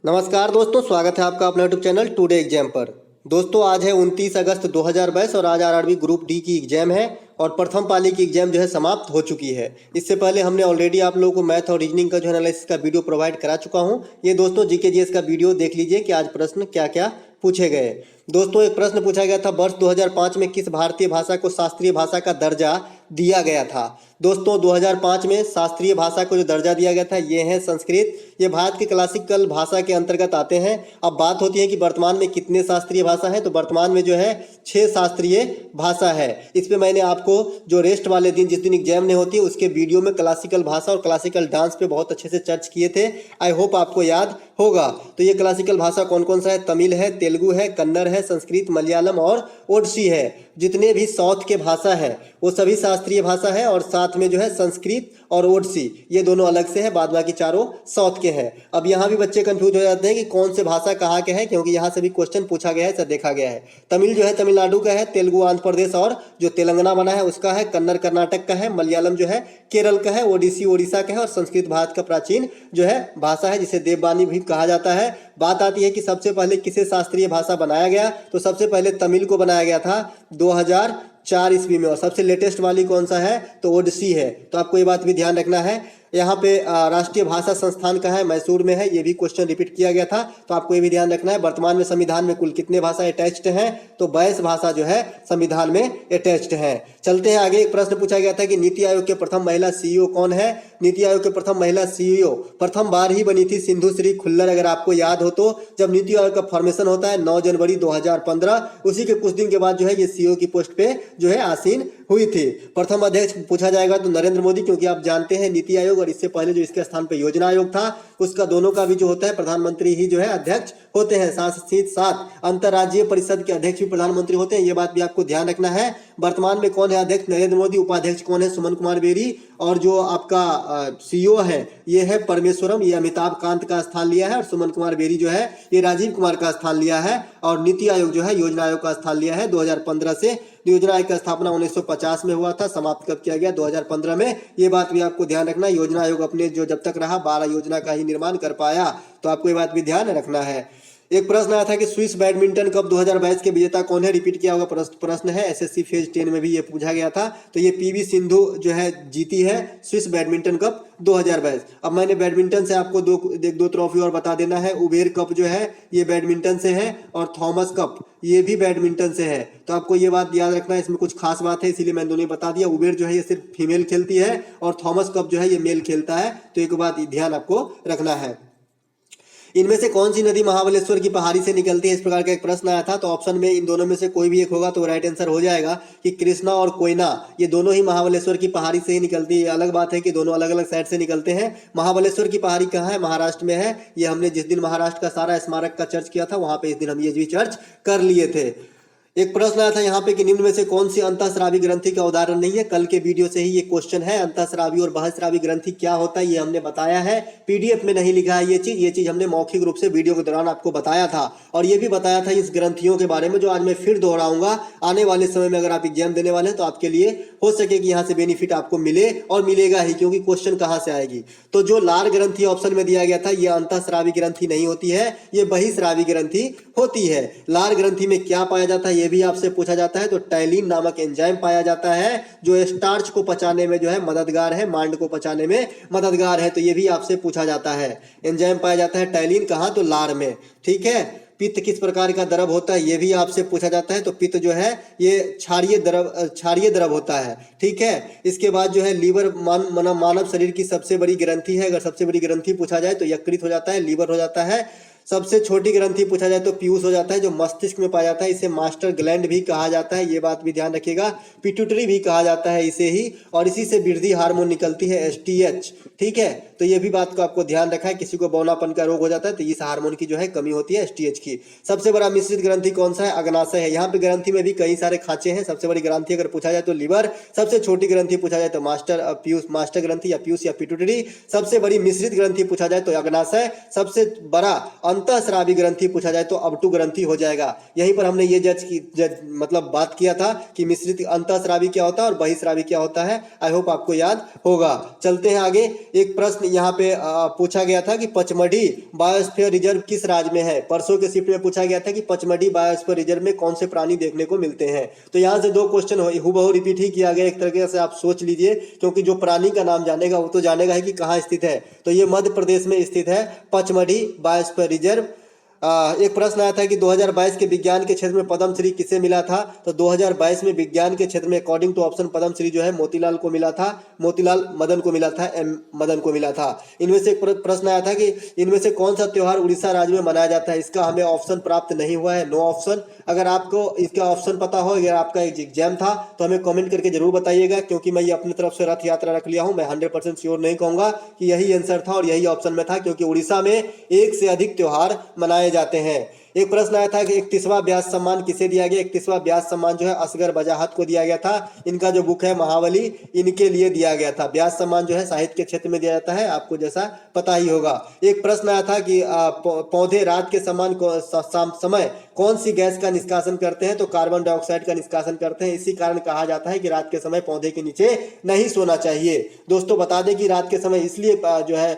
नमस्कार दोस्तों, स्वागत है आपका अपना यूट्यूब चैनल टुडे एग्जाम पर। दोस्तों आज है 29 अगस्त 2022 और आज आरआरबी ग्रुप डी की एग्जाम है और प्रथम पाली की एग्जाम जो है समाप्त हो चुकी है। इससे पहले हमने ऑलरेडी आप लोगों को मैथ और रीजनिंग का जो एनालिसिस का वीडियो प्रोवाइड करा चुका हूं। ये दोस्तों जीके जीएस का वीडियो देख लीजिए कि आज प्रश्न क्या क्या पूछे गए। दोस्तों एक प्रश्न पूछा गया था, वर्ष 2005 में किस भारतीय भाषा को शास्त्रीय भाषा का दर्जा दिया गया था। दोस्तों 2005 में शास्त्रीय भाषा को जो दर्जा दिया गया था ये है संस्कृत। ये भारत की क्लासिकल भाषा के अंतर्गत आते हैं। अब बात होती है कि वर्तमान में कितने शास्त्रीय भाषा है, तो वर्तमान में जो है 6 शास्त्रीय भाषा है। इस पे मैंने आपको जो रेस्ट वाले दिन जिस दिन एग्जाम नहीं होती है उसके वीडियो में क्लासिकल भाषा और क्लासिकल डांस पे बहुत अच्छे से चर्च किए थे। आई होप आपको याद होगा। तो ये क्लासिकल भाषा कौन कौन सा है? तमिल है, तेलुगु है, कन्नड़ है, संस्कृत, मलयालम और ओडिसी है। जितने भी साउथ के भाषा है वो सभी शास्त्रीय भाषा है और साथ में जो है संस्कृत और ओडिसी ये दोनों अलग से है, बाद बाकी चारों साउथ के हैं। अब यहाँ भी बच्चे कंफ्यूज हो जाते हैं कि कौन से भाषा कहाँ के है, क्योंकि यहाँ से भी क्वेश्चन पूछा गया है, सर देखा गया है। तमिल जो है तमिलनाडु का है, तेलुगु आंध्र प्रदेश और जो तेलंगाना बना है उसका है, कन्नड़ कर्नाटक का है, मलयालम जो है केरल का है, ओडिसी उड़ीसा का है और संस्कृत भारत का प्राचीन जो है भाषा है जिसे देववाणी भी कहा जाता है। बात आती है कि सबसे पहले किसे शास्त्रीय भाषा बनाया गया, तो सबसे पहले तमिल को बनाया गया था 2004 ईस्वी में और सबसे लेटेस्ट वाली कौन सा है, तो ओडिसी है। तो आपको ये बात भी ध्यान रखना है। यहाँ पे राष्ट्रीय भाषा संस्थान का है, मैसूर में है, ये भी क्वेश्चन रिपीट किया गया था, तो आपको ये भी ध्यान रखना है। वर्तमान में संविधान में कुल कितने भाषा अटैच्ड हैं, तो 22 भाषा जो है संविधान में अटैच्ड हैं। चलते हैं आगे। एक प्रश्न पूछा गया था कि नीति आयोग के प्रथम महिला सीईओ कौन है। नीति आयोग के प्रथम महिला सीईओ प्रथम बार ही बनी थी सिंधु श्री खुल्लर। अगर आपको याद हो तो जब नीति आयोग का फॉर्मेशन होता है 9 जनवरी 2015, उसी के कुछ दिन के बाद जो है ये सीईओ की पोस्ट पे जो है आसीन हुई थी। प्रथम अध्यक्ष पूछा जाएगा तो नरेंद्र मोदी, क्योंकि आप जानते हैं नीति आयोग और इससे पहले जो इसके स्थान पे योजना आयोग था उसका दोनों का भी जो होता है प्रधानमंत्री ही जो है अध्यक्ष होते हैं। साथ अंतर्राज्यीय परिषद के अध्यक्ष भी प्रधानमंत्री होते हैं, ये बात भी आपको ध्यान रखना है। वर्तमान में कौन है अध्यक्ष? नरेंद्र मोदी। उपाध्यक्ष कौन है? सुमन कुमार बेरी। और जो आपका सीईओ है ये है परमेश्वरम, ये अमिताभ कांत का स्थान लिया है और सुमन कुमार बेरी जो है ये राजीव कुमार का स्थान लिया है। और नीति आयोग जो है योजना आयोग का स्थान लिया है 2015 से। योजना आयोग का स्थापना 1950 में हुआ था, समाप्त कब किया गया? 2015 में। ये बात भी आपको ध्यान रखना है। योजना आयोग अपने जो जब तक रहा 12 योजना का ही निर्माण कर पाया, तो आपको ये बात भी ध्यान रखना है। एक प्रश्न आया था कि स्विस बैडमिंटन कप 2022 के विजेता कौन है। रिपीट किया होगा प्रश्न है, एसएससी फेज 10 में भी ये पूछा गया था। तो ये पीवी सिंधु जो है जीती है स्विस बैडमिंटन कप 2022। अब मैंने बैडमिंटन से आपको दो ट्रॉफी और बता देना है। उबेर कप जो है ये बैडमिंटन से है और थॉमस कप ये भी बैडमिंटन से है। तो आपको ये बात याद रखना है, इसमें कुछ खास बात है इसीलिए मैंने दोनों बता दिया। उबेर जो है ये सिर्फ फीमेल खेलती है और थॉमस कप जो है ये मेल खेलता है। तो एक बात ध्यान आपको रखना है। इनमें से कौन सी नदी महाबलेश्वर की पहाड़ी से निकलती है, इस प्रकार का एक प्रश्न आया था। तो ऑप्शन में इन दोनों में से कोई भी एक होगा तो राइट आंसर हो जाएगा कि कृष्णा और कोयना ये दोनों ही महाबलेश्वर की पहाड़ी से ही निकलती है। अलग बात है कि दोनों अलग अलग साइड से निकलते हैं। महाबलेश्वर की पहाड़ी कहाँ है? महाराष्ट्र में है। ये हमने जिस दिन महाराष्ट्र का सारा स्मारक का चर्च किया था वहां पे इस दिन हम ये भी चर्च कर लिए थे। एक प्रश्न आया था यहाँ पे कि निम्न में से कौन सी अंतःस्रावी ग्रंथि का उदाहरण नहीं है। कल के वीडियो से ही ये क्वेश्चन है। अंतःस्रावी और बहिःस्रावी ग्रंथि क्या होता है ये हमने बताया है, पीडीएफ में नहीं लिखा है ये चीज हमने मौखिक रूप से वीडियो के दौरान आपको बताया था। और ये भी बताया था इस ग्रंथियों के बारे में जो आज मैं फिर दोहराऊंगा। आने वाले समय में अगर आप एग्जाम देने वाले हैं तो आपके लिए हो सके कि यहाँ से बेनिफिट आपको मिले और मिलेगा ही, क्योंकि क्वेश्चन कहाँ से आएगी। तो जो लाल ग्रंथि ऑप्शन में दिया गया था ये अंतःस्रावी ग्रंथि नहीं होती है, ये बहिःस्रावी ग्रंथि होती है। लाल ग्रंथि में क्या पाया जाता है ये भी आपसे पूछा जाता है। तो टैलिन नामक एंजाइम पाया जाता है जो स्टार्च को पचाने में जो है मददगार है, मांड को पचाने में मददगार है। तो ये भी आपसे पूछा जाता है। एंजाइम पाया जाता है टैलिन कहाँ? तो लार में। ठीक है। पित्त किस प्रकार का द्रव होता है ये भी आपसे पूछा जाता है। तो पित्त जो है ये क्षारीय द्रव होता है। ठीक है। इसके बाद जो है लीवर मानव शरीर की सबसे बड़ी ग्रंथि है। अगर सबसे बड़ी ग्रंथि पूछा जाए तो यकृत हो जाता है, लीवर हो जाता है। सबसे छोटी ग्रंथि पूछा जाए तो पीयूष हो जाता है जो मस्तिष्क में पाया जाता है। इसे मास्टर ग्लैंड भी कहा जाता है, ये बात भी ध्यान रखिएगा। पिट्यूटरी भी कहा जाता है इसे ही, और इसी से वृद्धि हार्मोन निकलती है एसटीएच। ठीक है। तो ये भी बात को आपको ध्यान रखा है। किसी को बौनापन का रोग हो जाता है तो इस हार्मोन की जो है कमी होती है एसटीएच की। सबसे बड़ा मिश्रित ग्रंथि कौन सा है? अग्नाशय है। यहाँ पे ग्रंथि में भी कई सारे खांचे हैं। सबसे बड़ी ग्रंथि अगर पूछा जाए तो लीवर, सबसे छोटी ग्रंथि पूछा जाए तो मास्टर ग्रंथि या पीयूष या पिट्यूटरी, सबसे बड़ी मिश्रित ग्रंथि पूछा जाए तो अग्नाशय, सबसे बड़ा अंतःस्रावी ग्रंथि पूछा जाए तो अवटु ग्रंथि हो जाएगा। यहीं पर हमने ये मतलब बात किया था कि मिश्रित अंतःस्रावी क्या होता है और बहिःस्रावी क्या होता है। आई होप आपको याद होगा। चलते हैं आगे। एक प्रश्न यहाँ पे पूछा गया था कि पचमढ़ी बायोस्फीयर रिजर्व किस राज्य में है। परसों के शिफ्ट में पूछा गया था कि पचमढ़ी बायोस्फीयर रिजर्व में कौन से प्राणी देखने को मिलते हैं। तो यहाँ से दो क्वेश्चन हूबहू रिपीट ही किया गया, एक तरीके से आप सोच लीजिए, क्योंकि जो प्राणी का नाम जानेगा वो तो जानेगा है कि कहाँ स्थित है। तो ये मध्य प्रदेश में स्थित है पचमढ़ी बायोस्फीयर रिजर्व। एक प्रश्न आया था कि 2022 के विज्ञान के क्षेत्र में पद्मश्री किसे मिला था। तो 2022 में विज्ञान के क्षेत्र में अकॉर्डिंग टू ऑप्शन पद्मश्री जो है मोतीलाल को मिला था, मोतीलाल मदन को मिला था, एम मदन को मिला था। इनमें से एक प्रश्न आया था कि इनमें से कौन सा त्योहार उड़ीसा राज्य में मनाया जाता है। इसका हमें ऑप्शन प्राप्त नहीं हुआ है, नो ऑप्शन। अगर आपको इसका ऑप्शन पता हो, अगर आपका एग्जाम था तो हमें कमेंट करके जरूर बताइएगा, क्योंकि मैं ये अपनी तरफ से रथ यात्रा रख लिया हूं। मैं 100% श्योर नहीं कहूंगा कि यही आंसर था और यही ऑप्शन में था, क्योंकि उड़ीसा में एक से अधिक त्योहार मनाए जाते हैं। एक प्रश्न आया था कि 31वां व्यास सम्मान किसे दिया गया। 31वां व्यास सम्मान जो है असगर बजाहत को दिया गया था। इनका जो बुक है महावली, इनके लिए दिया गया था। व्यास सम्मान जो है साहित्य के क्षेत्र में दिया जाता है, आपको जैसा पता ही होगा। एक प्रश्न आया था कि पौधे रात के समय कौन सी गैस का निष्कासन करते हैं। तो कार्बन डाइऑक्साइड का निष्कासन करते हैं। इसी कारण कहा जाता है कि रात के समय पौधे के नीचे नहीं सोना चाहिए। दोस्तों बता दें कि रात के समय इसलिए जो है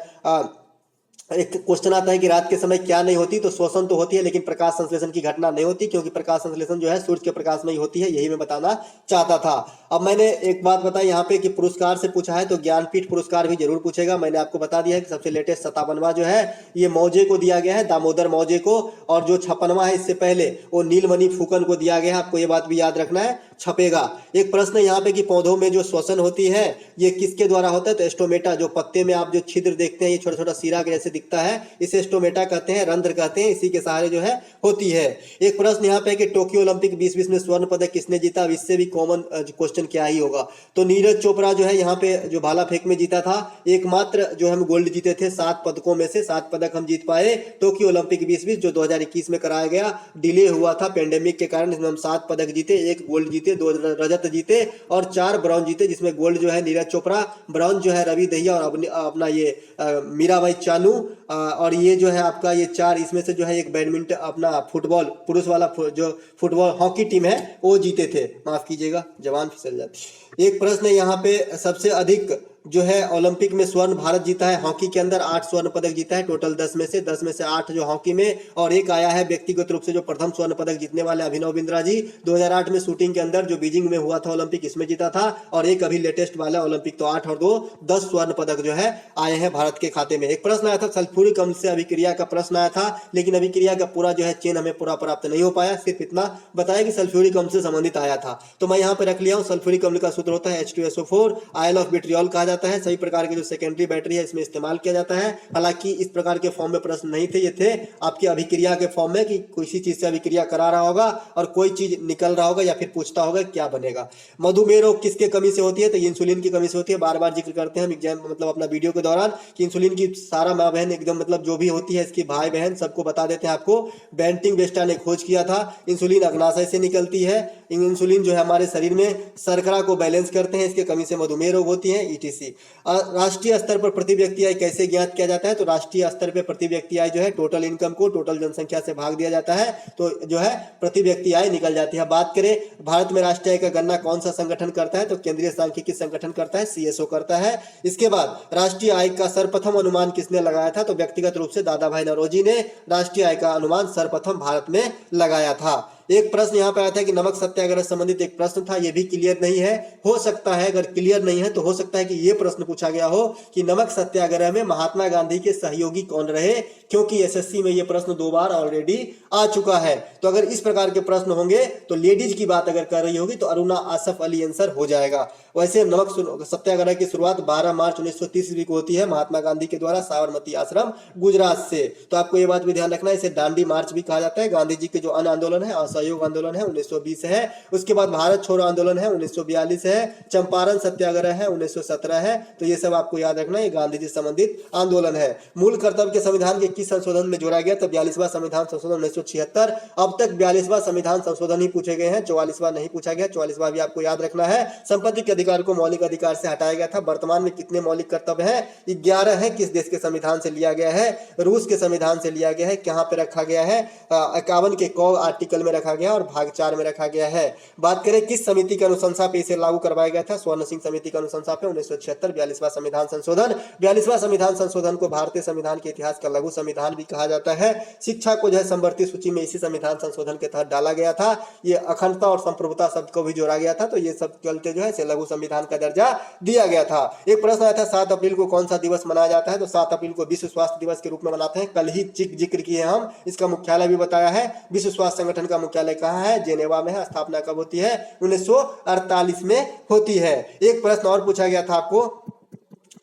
एक क्वेश्चन आता है कि रात के समय क्या नहीं होती। तो श्वसन तो होती है, लेकिन प्रकाश संश्लेषण की घटना नहीं होती, क्योंकि प्रकाश संश्लेषण जो है सूर्य के प्रकाश में ही होती है। यही मैं बताना चाहता था। अब मैंने एक बात बताई यहाँ पे कि पुरस्कार से पूछा है, तो ज्ञानपीठ पुरस्कार भी जरूर पूछेगा। मैंने आपको बता दिया है कि सबसे लेटेस्ट 57वां जो है ये मौजे को दिया गया है, दामोदर मौजे को, और जो 56वां है इससे पहले वो नीलमणि फूकन को दिया गया है। आपको ये बात भी याद रखना है, छपेगा। एक प्रश्न यहाँ पे कि पौधों में जो श्वसन होती है ये किसके द्वारा होता है। तो स्टोमेटा, जो पत्ते में आप जो छिद्र देखते हैं, ये छोटा छोटा सीरा जैसे दिखता है, इसे स्टोमेटा कहते हैं, रंध्र कहते हैं, इसी के सहारे जो है होती है। एक प्रश्न यहाँ पे कि टोक्यो ओलंपिक 2020 में स्वर्ण पदक किसने जीता। अब इससे भी कॉमन क्वेश्चन क्या ही होगा। तो नीरज चोपड़ा जो है यहाँ पे जो भाला फेंक में जीता था, एकमात्र जो हम गोल्ड जीते थे 7 पदकों में से 7 पदक हम जीत पाए। टोक्यो ओलंपिक 2020 जो 2021 में कराया गया, डिले हुआ था पेंडेमिक के कारण, इसमें हम 7 पदक जीते, 1 गोल्ड जीते, 2 रजत जीते और 4 ब्रॉन्ज जीते, जिसमें गोल्ड जो है नीरज चोपड़ा, ब्रॉन्ज जो है रवि दहिया और अपना ये मीराबाई चानू, और ये जो है आपका ये 4, इसमें से जो है एक बैडमिंटन अपना फुटबॉल पुरुष वाला जो फुटबॉल हॉकी टीम है वो जीते थे। माफ कीजिएगा, जवान फिसल जाती। एक प्रश्न यहाँ पे सबसे अधिक जो है ओलंपिक में स्वर्ण भारत जीता है। हॉकी के अंदर 8 स्वर्ण पदक जीता है, टोटल 10 में से 8 जो हॉकी में, और एक आया है व्यक्तिगत रूप से जो प्रथम स्वर्ण पदक जीतने वाले अभिनव बिंद्रा जी 2008 में शूटिंग के अंदर जो बीजिंग में हुआ था ओलंपिक, इसमें जीता था। और एक अभी लेटेस्ट वाला ओलंपिक, तो 8 और 2 10 स्वर्ण पदक जो है आए हैं भारत के खाते में। एक प्रश्न आया था सल्फ्यूरिक अम्ल से अभिक्रिया का प्रश्न आया था, लेकिन अभिक्रिया का पूरा जो है चेन हमें पूरा प्राप्त नहीं हो पाया, सिर्फ इतना बताया कि सल्फ्यूरिक अम्ल से संबंधित आया था। तो मैं यहाँ पे रख लिया हूँ, सल्फ्यूरिक अम्ल का सूत्र होता है H2SO4, आयल ऑफ विट्रियोल कहा जाता है। सभी प्रकार जो सेकेंडरी बैटरी है इसमें इस्तेमाल किया जाता है। हालांकि इस प्रकार के फॉर्म में प्रश्न नहीं थे, ये थे आपके अभिक्रिया के फॉर्म में कि किसी चीज से अभिक्रिया करा रहा होगा और कोई चीज निकल रहा होगा या फिर पूछता होगा क्या बनेगा। मधुमेह रोग किसके कमी से होती है। तो इंसुलिन की कमी से होती है। बार बार जिक्र करते हैं हम एग्जाम मतलब अपना वीडियो के दौरान कि इंसुलिन की सारा माँ बहन एकदम मतलब जो भी होती है इसकी भाई बहन सबको बता देते हैं आपको। बेंटिंग वेस्टा ने खोज किया था। इंसुलिन अग्नाशय से निकलती है। इंसुलिन जो है हमारे शरीर में शर्करा को बैलेंस करते हैं, इसके कमी से मधुमेह रोग होती है, ETC। राष्ट्रीय स्तर पर प्रति व्यक्ति आय कैसे ज्ञात किया जाता है। तो राष्ट्रीय स्तर पर प्रति व्यक्ति आय जो है टोटल इनकम को टोटल जनसंख्या से भाग दिया जाता है, तो जो है प्रति व्यक्ति आय निकल जाती है। बात करें भारत में राष्ट्रीय आय का गणना कौन सा संगठन करता है। तो केंद्रीय सांख्यिकी संगठन करता है, CSO करता है। इसके बाद राष्ट्रीय आय का सर्वप्रथम अनुमान किसने लगाया था। तो व्यक्तिगत रूप से दादा भाई नौरोजी ने राष्ट्रीय आय का अनुमान सर्वप्रथम भारत में लगाया था। एक प्रश्न यहाँ पे आया था कि नमक सत्याग्रह संबंधित एक प्रश्न था, ये भी क्लियर नहीं है। हो सकता है अगर क्लियर नहीं है तो हो सकता है कि ये प्रश्न पूछा गया हो कि नमक सत्याग्रह में महात्मा गांधी के सहयोगी कौन रहे, क्योंकि SSC में ये प्रश्न 2 बार ऑलरेडी आ चुका है। तो अगर इस प्रकार के प्रश्न होंगे तो लेडीज की बात अगर कर रही होगी तो अरुणा आसफ अली आंसर हो जाएगा। वैसे नमक सत्याग्रह की शुरुआत 12 मार्च 1930 ईस्वी को होती है महात्मा गांधी के द्वारा साबरमती आश्रम गुजरात से। तो आपको ये बात भी ध्यान रखना है, इसे दांडी मार्च भी कहा जाता है। गांधी जी के जो अन्य आंदोलन है, असहयोग आंदोलन है 1920 है। उसके बाद भारत छोड़ो आंदोलन है 1942 है। चंपारण सत्याग्रह है 1917 है। तो ये सब आपको याद रखना है, गांधी जी संबंधित आंदोलन है। मूल कर्तव्य के संविधान के किस संशोधन में जोड़ा गया। तो 42वां संविधान संशोधन 1976। अब तक 42वां संविधान संशोधन ही पूछे गए हैं, 44वां नहीं पूछा गया। 44वां भी आपको याद रखना है। संपत्ति के अधिकार को मौलिक अधिकार से हटाया गया था। वर्तमान में कितने मौलिक कर्तव्य हैं। 11 है। किस देश के संविधान से लिया गया है। रूस के संविधान से लिया गया है। कहां पे रखा गया है। 51 के क आर्टिकल में रखा रखा गया और भाग 4 में रखा गया है। बात करें किस समिति के अनुशंसा पे इसे लागू करवाया गया था, स्वर्ण सिंह समिति के अनुशंसा पे 1976 42वां संविधान संशोधन। 42वां संविधान संशोधन को भारतीय संविधान के इतिहास का लघु संविधान भी कहा जाता है। शिक्षा को जो है समवर्ती सूची में इसी संविधान संशोधन के तहत डाला गया था। ये अखंडता और संप्रभुता शब्द को भी जोड़ा गया था, तो ये सब चलते जो है इसे लघु संविधान का दर्जा दिया गया था। एक प्रश्न आया था 7 अप्रैल को कौन सा दिवस मनाया जाता है, तो 7 अप्रैल को विश्व स्वास्थ्य दिवस के रूप में मनाते हैं। कल ही जिक्र किए हम, इसका मुख्यालय भी बताया है। विश्व स्वास्थ्य संगठन का मुख्यालय कहाँ है, जेनेवा में है। स्थापना कब होती है, 1948 में होती है। एक प्रश्न और पूछा गया था आपको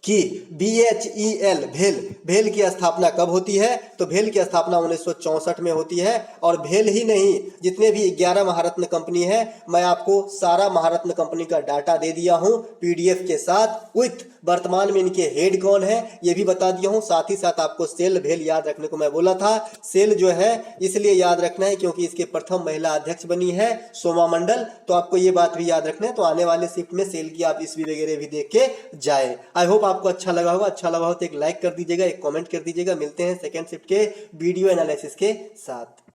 कि BHEL भेल की स्थापना कब होती है, तो भेल की स्थापना 1964 में होती है। और भेल ही नहीं, जितने भी 11 महारत्न कंपनी है, मैं आपको सारा महारत्न कंपनी का डाटा दे दिया हूं PDF के साथ, विथ वर्तमान में इनके हेड कौन है ये भी बता दिया हूं। साथ ही साथ आपको सेल भेल याद रखने को मैं बोला था। सेल जो है इसलिए याद रखना है क्योंकि इसके प्रथम महिला अध्यक्ष बनी है सोमा मंडल, तो आपको ये बात भी याद रखना है। तो आने वाले शिफ्ट में सेल की आप ईस्वी वगैरह भी देख के जाए। आई होप आपको अच्छा लगा होगा। अच्छा लगा हो तो एक लाइक कर दीजिएगा, एक कमेंट कर दीजिएगा। मिलते हैं सेकंड शिफ्ट के वीडियो एनालिसिस के साथ।